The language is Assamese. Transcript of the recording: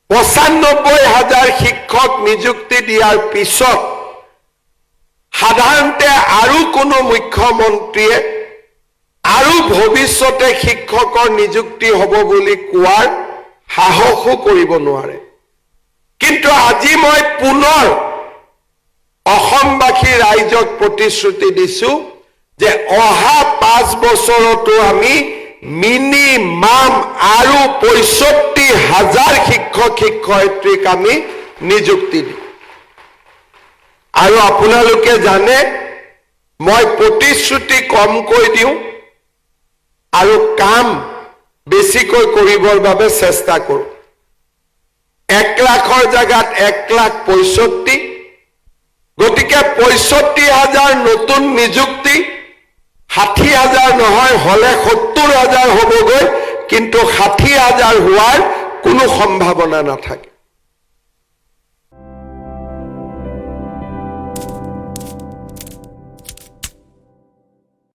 ৯৫,০০০ শিক্ষক নিযুক্তি দিয়াৰ পিছত সাধাৰণতে আৰু কোনো মুখ্যমন্ত্ৰীয়ে আৰু ভৱিষ্যতে শিক্ষকৰ নিযুক্তি হ'ব বুলি কোৱাৰ সাহসো কৰিব নোৱাৰে। কিন্তু আজি মই পুনৰ অসমবাসী ৰাইজক প্ৰতিশ্ৰুতি দিছো যে অহা ৫ বছৰতো আমি মিনিমাম আৰু ৬৫,০০০ শিক্ষক শিক্ষয়িত্ৰীক আমি নিযুক্তি দিম। আৰু আপোনালোকে জানে মই প্ৰতিশ্ৰুতি কমকৈ দিওঁ আৰু কাম বেছিকৈ কৰিবৰ বাবে চেষ্টা কৰোঁ। ১ লাখৰ জাগাত ১,৬৫,০০০, গতিকে ৬৫,০০০ নতুন নিযুক্তি, ৬০,০০০ নহয় হলে ৭০,০০০ হ'বগৈ, কিন্তু ৬০,০০০ হোৱাৰ কোনো সম্ভাৱনা নাথাকে।